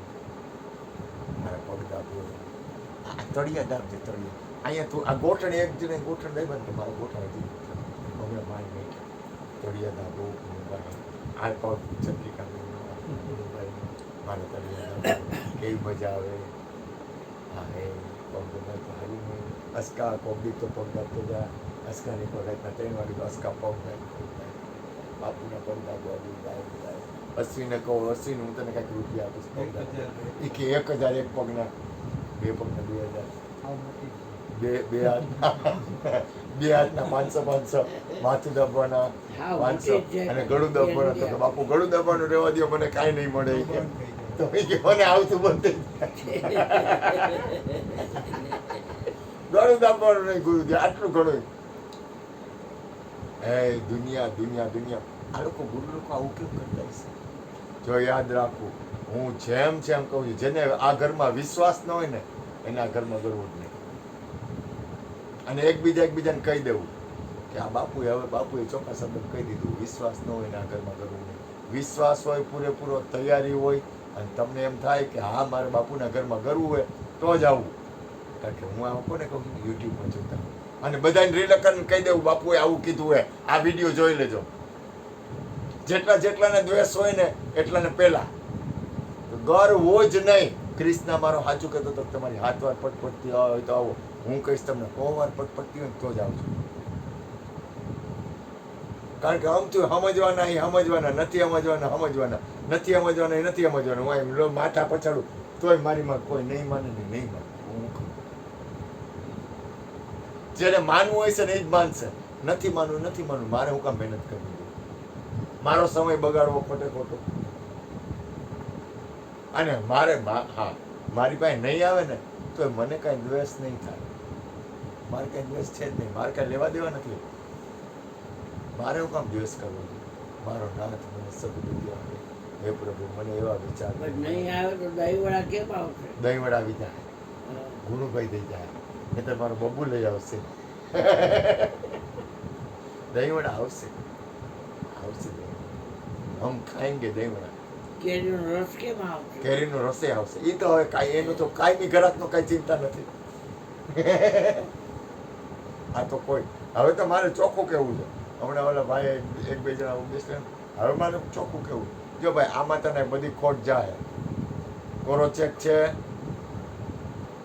મારા પગ દાબો આ તળિયા દાબજે તળિયા અહીંયા તું આ ગોઠણ એક જણે ગોઠણ દઈ બંધ મારા ગોઠણ હતી હમણાં મારી નહીં તળિયા દાબો આ પગ ચંદ્રિકા મારા તળિયા દાબો કેવી મજા આવે હા એ અસકા કોબી તો પગ દાબતો જા અસકાની પગ રાતના 3 વાગે તો અસકા પગ બાપુના પગ દાબવા જાય અશ્વિને કહો અશ્વિન હું તને કાંઈક રૂપિયા આપીશ પગ એ કે 1000 એક પગના 2 પગના 2000 બે હાથના 500 માથું દબવાના 500 અને ગળું દબવાના તો બાપુ ગળું દબવાનું રહેવા દો મને કાંઈ નહીં મળે કે તો કે મને આવતું બંધ ગળું દબવાનું નહીં ગુરુજી આટલું ઘણું દુનિયા આ લોકો ગુરુ લોકો આવું કેમ કરતા હશે જો યાદ રાખવું હું જેમ કહું છું જેને આ ઘરમાં વિશ્વાસ ન હોય ને એના ઘરમાં ગરવું જ નહીં અને એકબીજાને કહી દેવું કે આ બાપુએ ચોખ્ખા શબ્દ કહી દીધું વિશ્વાસ ન હોય ને આ ઘરમાં ગરવું નહીં વિશ્વાસ હોય પૂરેપૂરો તૈયારી હોય અને તમને એમ થાય કે હા મારે બાપુના ઘરમાં ગરવું હોય તો જ આવું. કારણ કે હું આવું કોને કહું યુટ્યુબમાં જોતા અને બધાને રીલકન કહી દેવું બાપુએ આવું કીધું હોય આ વિડીયો જોઈ લેજો. જેટલાને દ્વેષ હોય ને એટલાને પહેલા ગર્વ હોય જ નહીં. ક્રિષ્ના મારો સાચું કહેતો તો તમારી હાથ વાર પટપટતી હોય તો આવો. હું કહીશ તમને 100 વાર પટપટતી હોય તો જ આવજો. કારણ કે આમથી સમજવાના નથી સમજવાના હું એમ માથા પછાડું તોય મારી માં કોઈ નહીં માને ને નહીં માને. હું કહું જેને માનવું હોય છે ને એ જ માનશે. નથી માનવું મારે હું કામ મહેનત કરવી? મારો સમય બગાડવો ખોટો. અને મારી પાસે નહીં આવે ને તો મને કાંઈ દ્વેષ નહીં થાય. મારે કાંઈ દ્વેષ છે જ નહીં. મારે કાંઈ લેવા દેવા નથી. મારે હું કામ દ્વેષ કરવો? મારો નાથ મને સદબુદ્ધિ આપે. હે પ્રભુ મને એવા વિચાર નહીં આવે તો દહીંવડા કેમ આવશે? દહીંવડા આવી જાય, ગુણુભાઈ થઈ જાય, નહીં તો મારો બબુ લઈ આવશે. દહીંવડા આવશે. હમ ખાएंगे દહીંવડા. કેરીનો રસ કેમ આવશે? કેરીનો રસે આવશે. એ તો હવે કાંઈ એનું તો કાયમી ગ્રાહકનો કાંઈ ચિંતા નથી. આ તો કોઈ હવે તો મારે ચોખ્ખું કહેવું છે. હમણાં ઓલા ભાઈ એક બે જણા ઉપદેશ કરે, હવે મારે ચોખ્ખું કહેવું, જો ભાઈ આમાં તને બધી ખોટ જાય, કોરો ચેક છે,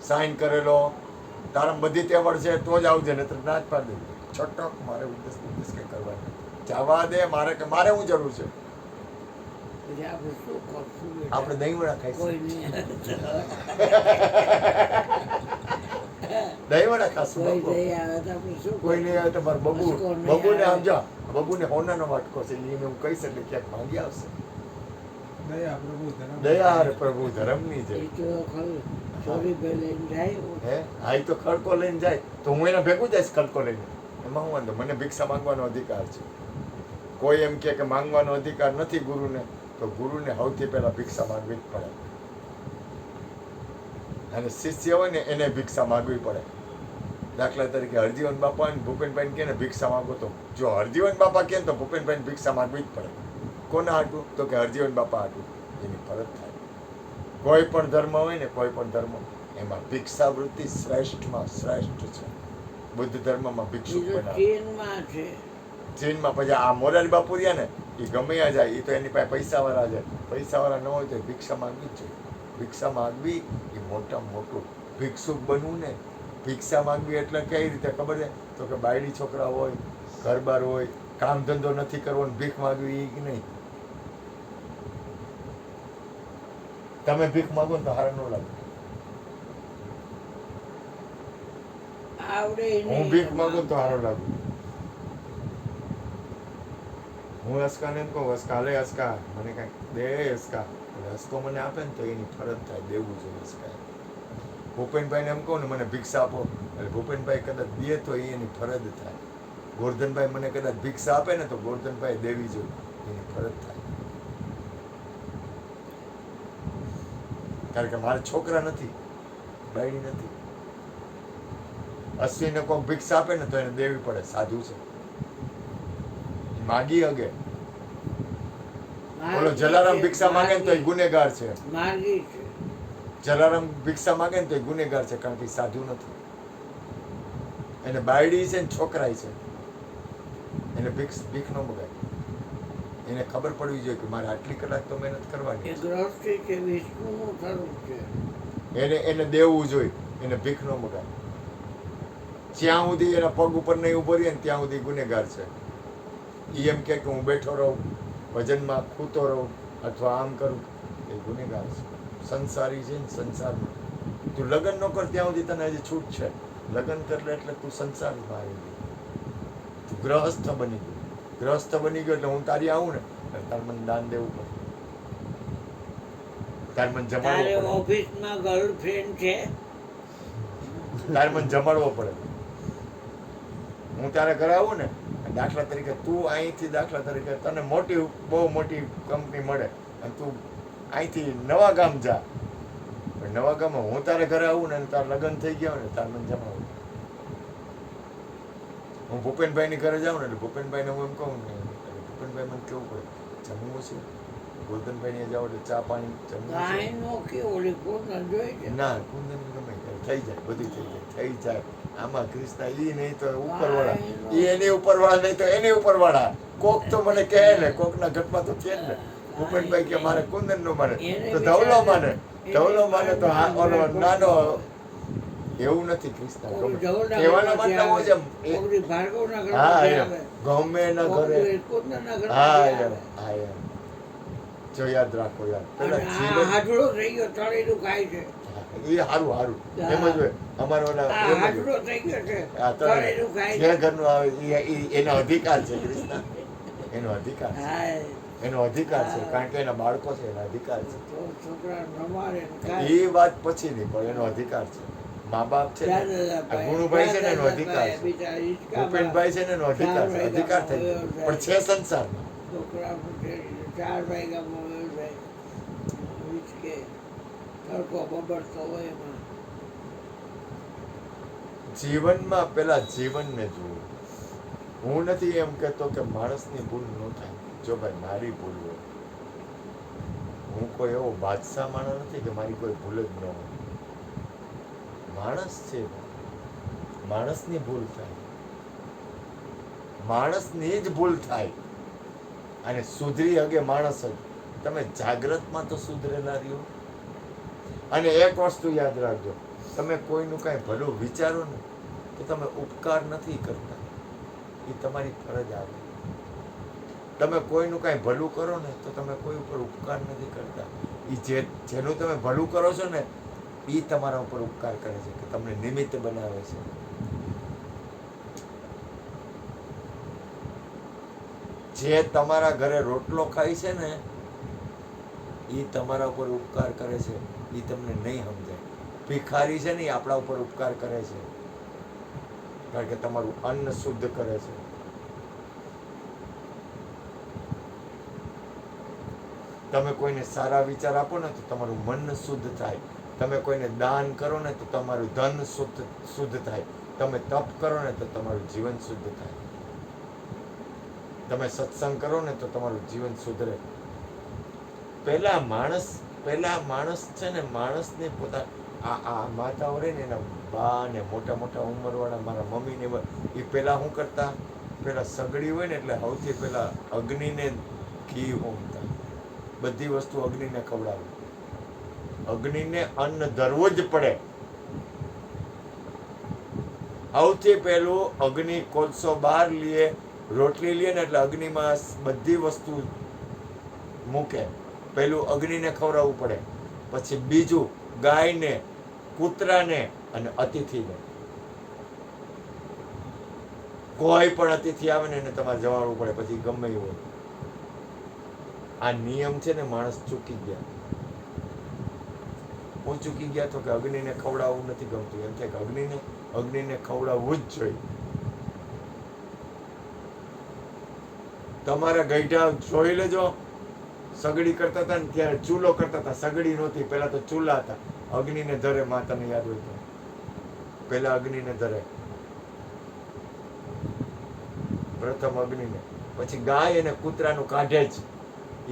સાઈન કરેલો, તારા બધી તેવડ છે તો જ આવજે, નહીતર ના જ પાડી દેજે. છટક મારે ઉપદેશ કંઈ કરવા નથી. જવા દે. મારે હું જરૂર છે? પછી આપણે શું કરશું? આપણે દહીંવડા કોઈ ખાઈશું. નહીં દહીંવડા ખાશું. કોઈ બાપુ. નહીં આવે તો આપણે શું કોઈ નહીં આવે તો મારે બસકો નહીં બબુને આવે. આમ જા, બબુને હોનાનો વાટકો છે એને હું કહીશ એટલે ક્યાંક માંગી આવશે. દયા પ્રભુ ધર્મ. દયા હારે પ્રભુ ધર્મની છે. એ તો ખરું ચોરી બે લઈને જાય હે હા, ઈ તો ખડકો લઈને જાય તો હું એના ભેગું જઈશ ખડકો લઈને. એમાં હું વાંધો? મને ભિક્ષા માંગવાનો અધિકાર છે. કોઈ એમ કે માંગવાનો અધિકાર નથી ગુરુને, તો ગુરુને સૌથી પહેલા ભિક્ષા માંગવી જ પડે. અને શિષ્ય હોય ને એને ભિક્ષા માંગવી પડે. દાખલા તરીકે હરજીવન બાપા અને ભૂપેનભાઈ કે ને ભિક્ષા માંગો, તો જો હરજીવન બાપા કે તો ભૂપેનભાઈ ભિક્ષા માંગવી જ પડે. કોના હાટું? તો કે હરજીવન બાપા હાટું. એની ફરજ થાય. કોઈ પણ ધર્મ હોય ને, કોઈ પણ ધર્મ, એમાં ભિક્ષાવૃત્તિ શ્રેષ્ઠમાં શ્રેષ્ઠ છે. બુદ્ધ ધર્મમાં ભિક્ષુક બનાવે. ચીનમાં છે. ચીનમાં પછી આ મોરારી બાપુ રહ્યા ને, એ ગમે ત્યાં જાય, એ તો એની પાસે પૈસાવાળા છે. પૈસાવાળા ન હોય તો ભિક્ષા માંગવી જ જોઈએ. ભિક્ષા માંગવી એ મોટામાં મોટું. ભિક્ષુક બનવું ને, ભિક્ષા માંગવી એટલે કઈ રીતે ખબર છે? તો કે બાયડી છોકરા હોય, ઘરબાર હોય, કામ ધંધો નથી કરવો ને ભીખ માંગવી એ નહીં. તમે ભીખ માંગો ને તો હારા ન લાગે. આવડે હું ભીખ માંગુ તો હારો લાગુ. હું હસકાને એમ કહું, હસકા લે હસકા, મને કાંઈક દે હસકા. એટલે હસકો મને આપે ને તો એની ફરજ થાય, દેવું જોઈએ હસકા. ભૂપેનભાઈને એમ કહું ને મને ભિક્ષા આપો, એટલે ભૂપેનભાઈ કદાચ દે તો એની ફરજ થાય. ગોરધનભાઈ મને કદાચ ભિક્ષા આપે ને તો ગોરધનભાઈ દેવી જોઈએ, એની ફરજ થાય. કારણ કે મારા છોકરા નથી, બાયડી નથી. અશ્વિને કોઈ ભિક્ષા આપે ને તો એને દેવી પડે. સાધુ છે, માગી હગે. બોલો જલારામ ભિક્ષા માંગે ને તો એ ગુનેગાર છે. માગી છે. જલારામ ભિક્ષા માંગે ને તો એ ગુનેગાર છે, કારણ કે એ સાધુ નથી. એને બાયડી છે ને છોકરાય છે, એને ભીખ ન મગાય. એને ખબર પડવી જોઈએ કે મારે આટલી કલાક તો મહેનત કરવાની એ ગ્રસ્તી છે, વિષ્ણુનું સ્વરૂપ છે. એને દેવું જોઈએ, એને ભીખ ન મગાય. જ્યાં સુધી એના પગ ઉપર નહીં ઉભો રહીએ ને ત્યાં સુધી ગુનેગાર છે. ઈ એમ કે હું બેઠો રહું, ભજનમાં ખૂતો રહું અથવા આમ કરું, એ ગુનેગાર છે. સંસારી છે ને સંસારમાં. તું લગ્ન ન કર ત્યાં સુધી તને હજી છૂટ છે. લગ્ન કરે એટલે તું સંસારમાં આવી ગયો, તું ગ્રહસ્થ બની ગયો. ગ્રહસ્થ બની ગયો એટલે હું તારી આવું ને એટલે તારે મને દાન દેવું પડે, તારે મને તારે જમાડવો પડે, ઓફિસમાં ગર્લફ્રેન્ડ છે. તારે મને જમાડવો પડે. હું તારે ઘરે આવું ને, દાખલા તરીકે તું અહીંથી દાખલા તરીકે તને મોટી બહુ મોટી કંપની મળે અને તું અહીંથી નવા ગામ જા, પણ નવા ગામમાં હું તારે ઘરે આવું ને તારે લગ્ન થઈ ગયા હોય ને તારે મને જમાડવું. હું ભૂપેનભાઈની ઘરે જાઉં ને એટલે ભૂપેનભાઈને હું એમ કહું ને એટલે ભૂપેનભાઈ મને કેવું પડે જમવું છે, ગોરધનભાઈને જાઓ એટલે ચા પાણી જમવું છે. કાંઈ નો કે ઓલી કુંદન જોઈ છે ના કુંદન ગમે ત્યારે થઈ જાય, બધું થઈ જાય. આમાં કૃષ્ણ ઈ નહીં તો ઉપરવાળા, ઈ એની ઉપરવાળા નહીં તો એની ઉપરવાળા. કોક તો મને કહે ને, કોકના ઘટમાં તો છે જ ને. ભૂપેનભાઈ કે મારે કુંદન નો માને તો ધવલો માને, ધવલો માને તો હા ઓલો નાનો. એવું નથી કૃષ્ણ ઓલી ગમે. જવળના કહેવાનો ઘરમાંથી મતલબ આવે. છે એ- ઓલી ભાર્ગવના હા ઘરમાંથી એમ આવે. ગમે ના ઘરે ઓલી કુંદનના હા ઘરમાંથી એમ આવે. હા એમ જો યાદ રાખો યાર પેલા અને આ જીવન હાજડો થઈ ગયો તળેલું ખાય છે એ હારું હારું એમ જ હોય અમારે ઓલા આ એમ જ હાજડો થઈ ગયો છે આ તો તળેલું ખાય જે છે ઘરનું આવે એનો અધિકાર છે કૃષ્ણ, એનો અધિકાર છે, હા એનો અધિકાર છે કારણ કે એના બાળકો છે, એનો અધિકાર છે. તો છોકરા નમારે ને ખાય. એ વાત પછી નહીં પણ એનો અધિકાર છે. મા બાપ છે ને, આ ગુણુભાઈ છે ને એનો અધિકાર છે, બીજા હિંચકામાં ભૂપેનભાઈ છે ને એનો અધિકાર છે, અધિકાર થઈ ગયો પણ છે સંસારમાં. છોકરા પૂછે, 4 વાગ્યામાં વયો જાય હિંચકે તડકો બબડતો હોય એમાં જીવનમાં પેલા જીવનને જુઓ. હું નથી એમ કહેતો કે માણસની ભૂલ ન થાય. જો ભાઈ મારી ભૂલ હોય, હું કોઈ એવો બાદશાહ માણસ નથી કે મારી કોઈ ભૂલ જ ન હોય. માણસ છે, માણસની ભૂલ થાય, માણસની જ ભૂલ થાય અને સુધરી હગે માણસ જ. તમે જાગ્રતમાં તો સુધરેલા રહ્યો. અને એક વસ્તુ યાદ રાખજો, તમે કોઈનું કાંઈ ભલું વિચારો ને તો તમે ઉપકાર નથી કરતા, એ તમારી ફરજ આવે. તમે કોઈનું કાંઈ ભલું કરો ને તો તમે કોઈ ઉપર ઉપકાર નથી કરતા. એ જેનું તમે ભલું કરો છો ને એ તમારા ઉપર ઉપકાર કરે છે, કે તમને નિમિત્ત બનાવે છે. જે તમારા ઘરે રોટલો ખાય છે ને એ તમારા ઉપર ઉપકાર કરે છે, એ તમને નહીં સમજાય. ભિખારી છે ને એ આપણા ઉપર ઉપકાર કરે છે કારણ કે તમારું અન્ન શુદ્ધ કરે છે. તમે કોઈને સારા વિચાર આપો ને તો તમારું મન શુદ્ધ થાય. તમે કોઈને દાન કરો ને તો તમારું ધન શુદ્ધ થાય. તમે તપ કરો ને તો તમારું જીવન શુદ્ધ થાય. તમે સત્સંગ કરો ને તો તમારું જીવન સુધરે. પેલા માણસ છે ને, માણસને પોતા આ માતાઓ રહે ને એના બા ને મોટા મોટા ઉંમરવાળા મારા મમ્મી ને એ પેલા શું કરતા, પેલા સગડી હોય ને એટલે સૌથી પેલા અગ્નિને ઘી હોમતા. બધી વસ્તુ અગ્નિને ખવડાવે. અગ્નિને અન્ન ધરવું જ પડે. સૌથી પહેલું અગ્નિ કોલસો બહાર લીએ, રોટલી લઈએ ને એટલે અગ્નિમાં બધી વસ્તુ મૂકે. પહેલું અગ્નિને ખવડાવવું પડે, પછી બીજું ગાયને, કૂતરાને અને અતિથિને. કોઈ પણ અતિથિ આવે ને એને તમારે જવાડવું પડે, પછી ગમે એવું હોય. આ નિયમ છે ને માણસ ચૂકી ગયા. હું ચૂકી ગયા તો કે અગ્નિને ખવડાવવું નથી ગમતું. એમ થાય કે અગ્નિને ખવડાવવું જ જોઈએ. તમારા ગઈઢા જોઈ લેજો, સગડી કરતા હતા ને ત્યારે ચૂલો કરતા હતા. સગડી નહોતી, પેલા તો ચૂલા હતા. અગ્નિને ધરે, માતાને યાદ હોય તો પેલા અગ્નિને ધરે, પ્રથમ અગ્નિને, પછી ગાય અને કૂતરાનું કાઢે જ.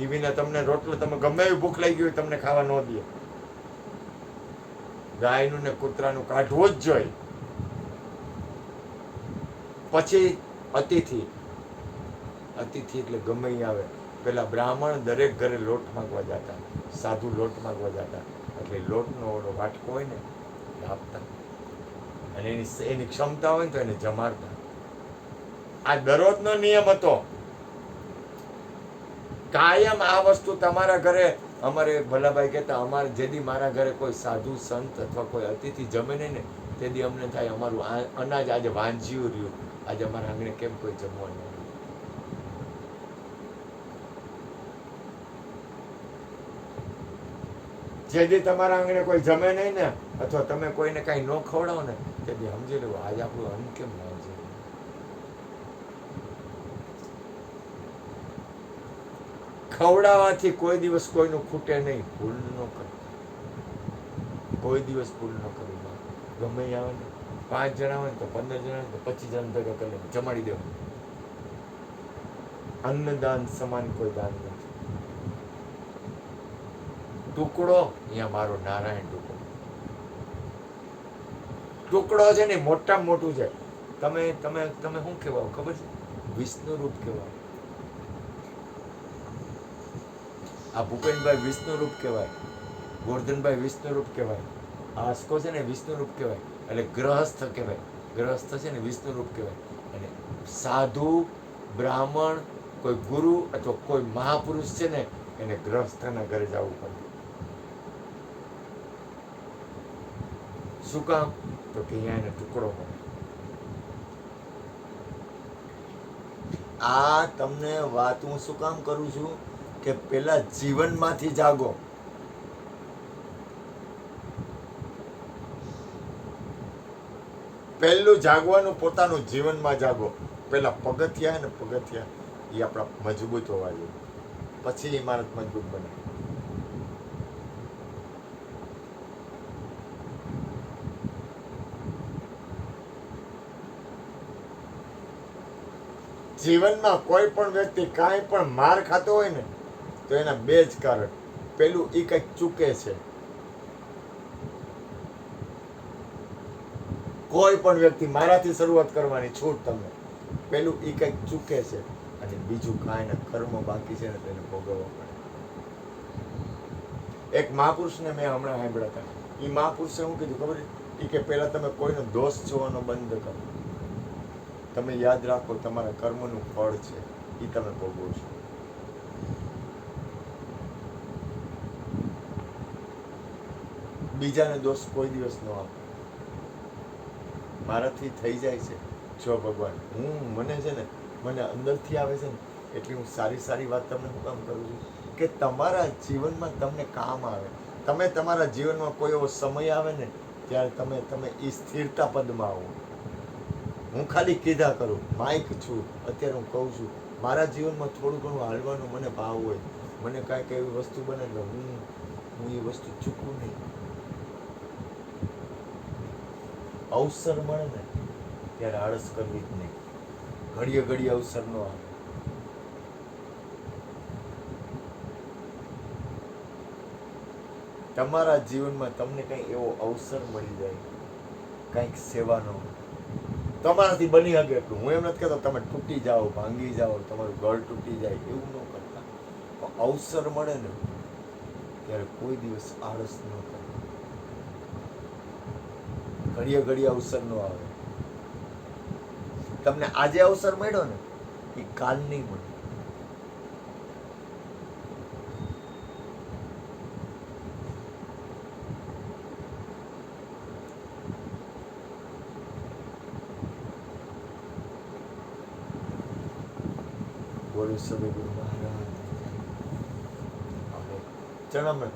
એ વિના તમને રોટલો, તમે ગમે એવી ભૂખ લાગી હોય તમને ખાવા ન દે. ગાયનું ને કૂતરાનું કાઢવું જ જોઈએ. પછી અતિથિ એટલે ગમે ઈ આવે. પેલા બ્રાહ્મણ દરેક ઘરે લોટ માંગવા જતા, સાધુ લોટ માંગવા જતા, એટલે લોટનો ઓલો વાટકો હોય ને એ આપતા, અને એની ક્ષમતા હોય ને તો એને જમાડતા. આ દરરોજનો નિયમ હતો. કાયમ આ વસ્તુ તમારા ઘરે. અમારે ભલાભાઈ કહેતા, અમારે જેદી મારા ઘરે કોઈ સાધુ સંત અથવા કોઈ અતિથિ જમે નહીં ને તેદી અમને થાય અમારું અનાજ આજે વાંજ્યું રહ્યું, આજે અમારા આંગણે કેમ કોઈ જમવાનું. જેદી તમારા આંગણે કોઈ જમે નહીં ને અથવા તમે કોઈને કાંઈ ન ખવડાવો ને તેથી સમજી લેવું આજે આપણું અન્ન કેમ વાંજે. ખવડાવવાથી કોઈ દિવસ કોઈનું ખૂટે નહીં. ભૂલ ન કરતા, કોઈ દિવસ ભૂલ ન કરવી. ગમે આવે ને 5 જણા હોય ને તો 15 જણા હોય તો 25 જણા ભેગા કરી લે, જમાડી દેવું. અન્નદાન સમાન કોઈ દાન નથી. ટુકડો અહીંયા મારો નારાયણ ટુકડો. ટુકડો છે ને મોટામાં મોટું છે. તમે તમે તમે શું કહેવાય ખબર છે? વિષ્ણુ રૂપ કહેવાય. આ ભૂપેનભાઈ વિષ્ણુ રૂપ કહેવાય, ગોરધનભાઈ વિષ્ણુ રૂપ કહેવાય, આ આસકો છે ને વિષ્ણુ રૂપ કહેવાય. એટલે ગ્રહસ્થ કહેવાય. ગ્રહસ્થ છે ને વિષ્ણુ રૂપ કહેવાય. અને સાધુ, બ્રાહ્મણ, કોઈ ગુરુ અથવા કોઈ મહાપુરુષ છે ને એને ગ્રહસ્થના ઘરે જવું પડે. શું કામ? તો કે અહીંયા એને ટુકડો મળે. આ તમને વાત હું શું કામ કરું છું કે પેલા જીવનમાંથી જાગો. પહેલું જાગવાનું પોતાનું જીવનમાં જાગો. પેલા પગથિયા ને પગથિયા એ આપણા મજબૂત હોવા જોઈએ, પછી ઇમારત મજબૂત બને. જીવનમાં કોઈ પણ વ્યક્તિ કાંઈ પણ માર ખાતો હોય ને તો એના બે જ કારણ. પેલું એ કંઈક ચૂકે છે. કોઈ પણ વ્યક્તિ મારાથી શરૂઆત કરવાની છૂટ તમને. પેલું એ કંઈક ચૂકે છે અને બીજું કાંઈ ના કર્મ બાકી છે ને તેને ભોગવવા પડે. એક મહાપુરુષને મેં હમણાં સાંભળ્યા હતા. એ મહાપુરુષે શું કીધું ખબર? એ કે પહેલા તમે કોઈનો દોષ જોવાનો બંધ કરો. તમે યાદ રાખો તમારા કર્મનું ફળ છે એ તમે ભોગવો છો. બીજાને દોષ કોઈ દિવસ ન આપો. મારાથી થઈ જાય છે જો ભગવાન, મને છે ને મને અંદરથી આવે છે ને એટલી હું સારી સારી વાત તમને શું કામ કરું છું કે તમારા જીવનમાં તમને કામ આવે. તમે તમારા જીવનમાં કોઈ એવો સમય આવે ને ત્યારે તમે એ સ્થિરતા પદમાં આવો. હું ખાલી કીધા કરું, માઇક છું અત્યારે હું કહું છું. મારા જીવનમાં થોડું ઘણું હાલવાનું મને ભાવ હોય. મને કાંઈક એવી વસ્તુ બને એટલે હું એ વસ્તુ ચૂકવું નહીં. અવસર મળે ને ત્યારે આળસ કરવી જ નહીં. ઘડીએ ઘડીએ અવસર ન આવે. તમારા જીવનમાં તમને કંઈ એવો અવસર મળી જાય, કંઈક સેવાનો, તમારાથી બની શકે એટલું. હું એમ નથી કહેતો તમે તૂટી જાઓ, ભાંગી જાઓ, તમારું ઘર તૂટી જાય, એવું ન કરતા. અવસર મળે ને ત્યારે કોઈ દિવસ આળસ ન કરે. ઘડીએ ઘડીએ અવસર ન આવે. તમને આજે અવસર મળ્યો ને એ કાલ નહીં મળે. બોલો સદગુરુ મહારાજ. ચરણામૃત